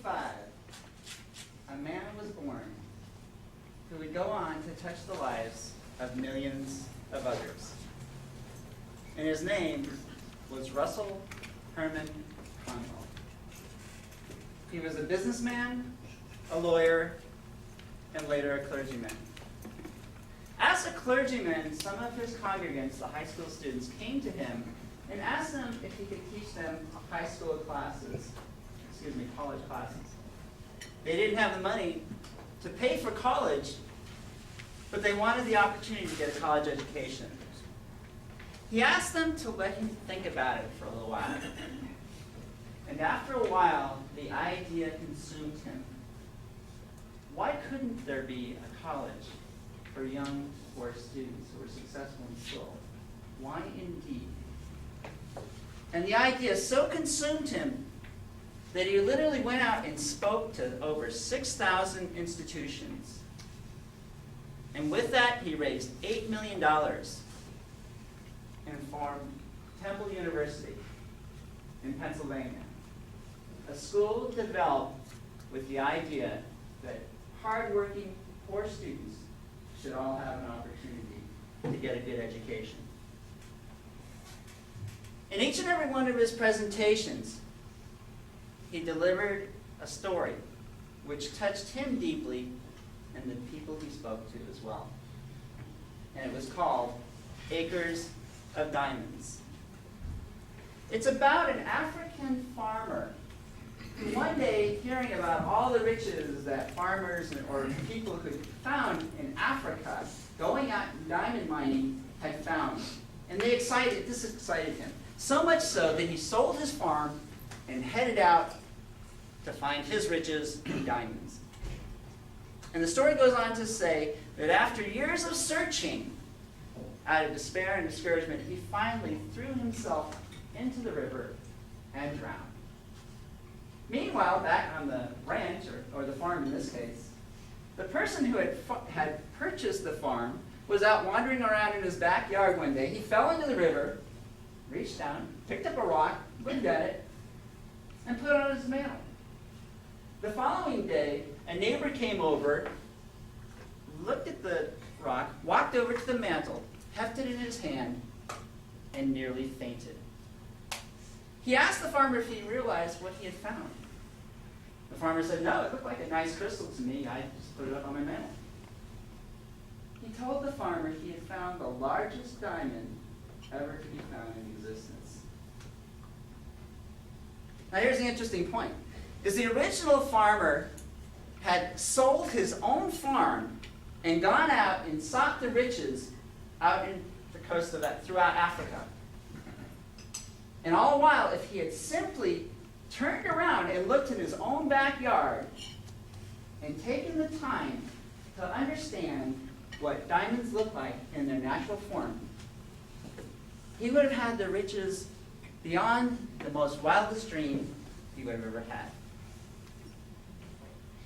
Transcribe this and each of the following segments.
1945, a man was born who would go on to touch the lives of millions of others. And his name was Russell Herman Cromwell. He was a businessman, a lawyer, and later a clergyman. As a clergyman, some of his congregants, the high school students, came to him and asked him if he could teach them college classes. They didn't have the money to pay for college, but they wanted the opportunity to get a college education. He asked them to let him think about it for a little while. And after a while, the idea consumed him. Why couldn't there be a college for young, poor students who were successful in school? Why indeed? And the idea so consumed him that he literally went out and spoke to over 6,000 institutions. And with that, he raised $8 million and formed Temple University in Pennsylvania, a school developed with the idea that hardworking, poor students should all have an opportunity to get a good education. In each and every one of his presentations, he delivered a story which touched him deeply and the people he spoke to as well. And it was called Acres of Diamonds. It's about an African farmer who one day, hearing about all the riches that farmers or people who found in Africa going out diamond mining had found. And this excited him. So much so that he sold his farm and headed out to find his riches in diamonds. And the story goes on to say that after years of searching, out of despair and discouragement, he finally threw himself into the river and drowned. Meanwhile, back on the ranch, or the farm in this case, the person who had purchased the farm was out wandering around in his backyard one day. He fell into the river, reached down, picked up a rock, looked at it, and put it on his mantle. The following day, a neighbor came over, looked at the rock, walked over to the mantle, hefted it in his hand, and nearly fainted. He asked the farmer if he realized what he had found. The farmer said, "No, it looked like a nice crystal to me. I just put it up on my mantle." He told the farmer he had found the largest diamond ever to be found in existence. Now here's the interesting point. Is the original farmer had sold his own farm and gone out and sought the riches out in the coast of that, throughout Africa. And all the while, if he had simply turned around and looked in his own backyard and taken the time to understand what diamonds look like in their natural form, he would have had the riches beyond the most wildest dream he would have ever had.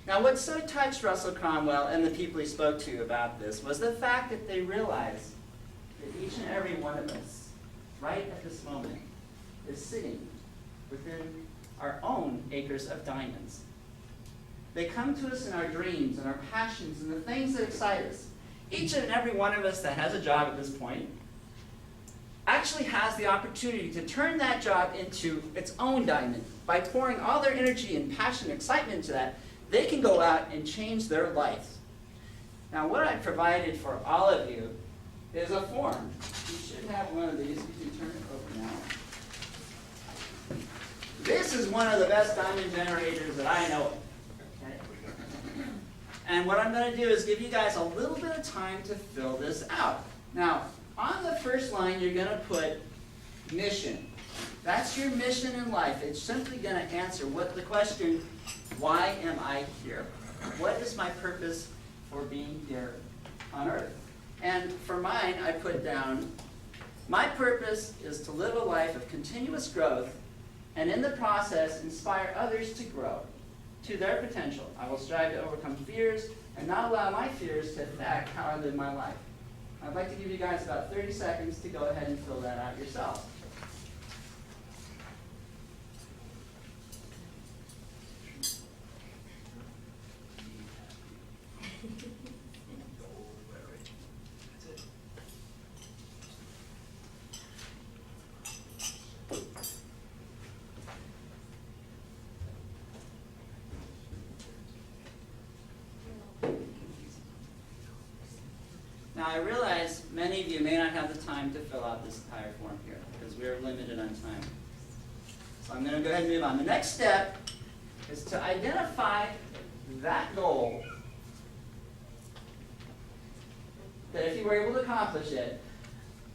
Now, what so touched Russell Cromwell and the people he spoke to about this was the fact that they realized that each and every one of us, right at this moment, is sitting within our own acres of diamonds. They come to us in our dreams and our passions and the things that excite us. Each and every one of us that has a job at this point actually has the opportunity to turn that job into its own diamond. By pouring all their energy and passion and excitement into that, they can go out and change their life. Now, what I've provided for all of you is a form. You should have one of these. You can turn it over now. This is one of the best diamond generators that I know of. Okay? And what I'm going to do is give you guys a little bit of time to fill this out. Now, on the first line, you're going to put mission. That's your mission in life. It's simply going to answer the question, why am I here? What is my purpose for being here on earth? And for mine, I put down, my purpose is to live a life of continuous growth and in the process inspire others to grow to their potential. I will strive to overcome fears and not allow my fears to affect how I live my life. I'd like to give you guys about 30 seconds to go ahead and fill that out yourself. I realize many of you may not have the time to fill out this entire form here because we are limited on time. So I'm going to go ahead and move on. The next step is to identify that goal that if you were able to accomplish it,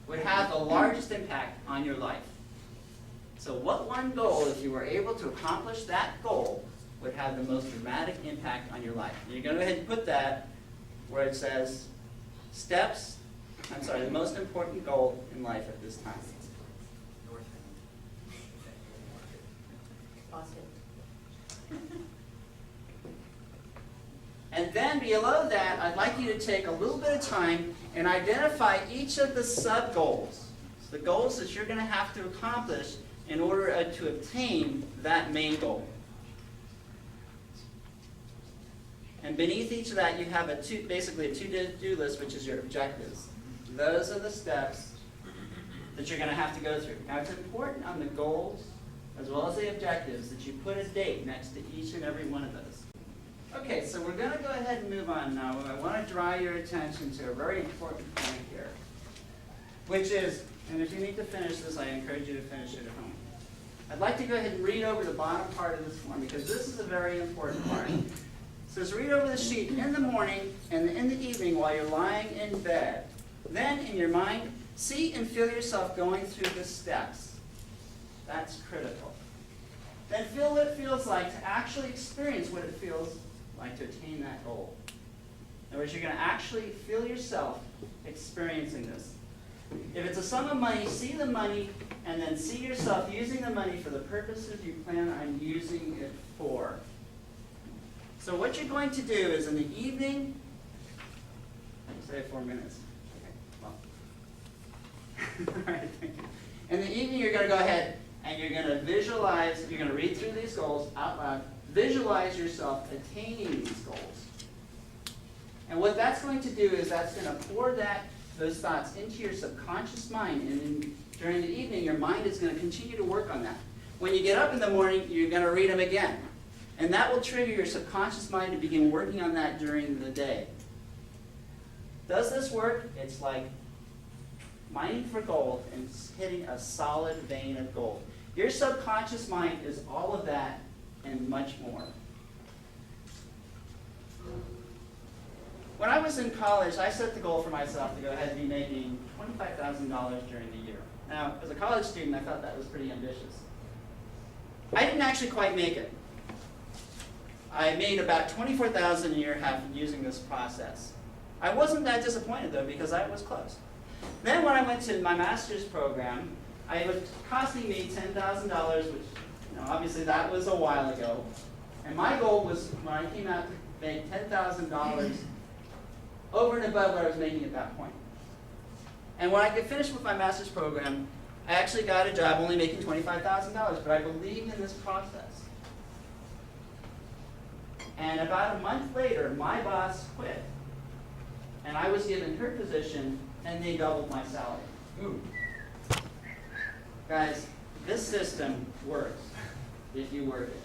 would have the largest impact on your life. So what one goal, if you were able to accomplish that goal, would have the most dramatic impact on your life? And you're going to go ahead and put that where it says the most important goal in life at this time. And then below that, I'd like you to take a little bit of time and identify each of the sub-goals, the goals that you're going to have to accomplish in order to obtain that main goal. And beneath each of that, you have basically a to-do list, which is your objectives. Those are the steps that you're going to have to go through. Now, it's important on the goals, as well as the objectives, that you put a date next to each and every one of those. Okay, so we're going to go ahead and move on now. I want to draw your attention to a very important point here, which is, and if you need to finish this, I encourage you to finish it at home. I'd like to go ahead and read over the bottom part of this form, because this is a very important part. It says, read over the sheet in the morning and in the evening while you're lying in bed. Then, in your mind, see and feel yourself going through the steps. That's critical. Then feel what it feels like to actually experience what it feels like to attain that goal. In other words, you're going to actually feel yourself experiencing this. If it's a sum of money, see the money, and then see yourself using the money for the purposes you plan on using it for. So what you're going to do is in the evening, say 4 minutes. Okay, well. All right, thank you. In the evening, you're going to go ahead and you're going to visualize, you're going to read through these goals out loud, visualize yourself attaining these goals. And what that's going to do is that's going to pour those thoughts into your subconscious mind, and during the evening, your mind is going to continue to work on that. When you get up in the morning, you're going to read them again. And that will trigger your subconscious mind to begin working on that during the day. Does this work? It's like mining for gold and hitting a solid vein of gold. Your subconscious mind is all of that and much more. When I was in college, I set the goal for myself to go ahead and be making $25,000 during the year. Now, as a college student, I thought that was pretty ambitious. I didn't actually quite make it. I made about $24,000 a year using this process. I wasn't that disappointed, though, because I was close. Then when I went to my master's program, it was costing me $10,000, which, obviously that was a while ago. And my goal was, when I came out, to make $10,000 over and above what I was making at that point. And when I could finish with my master's program, I actually got a job only making $25,000, but I believed in this process. And about a month later, my boss quit. And I was given her position, and they doubled my salary. Ooh. Guys, this system works if you work it.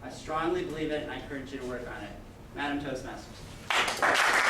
I strongly believe it, and I encourage you to work on it. Madam Toastmasters.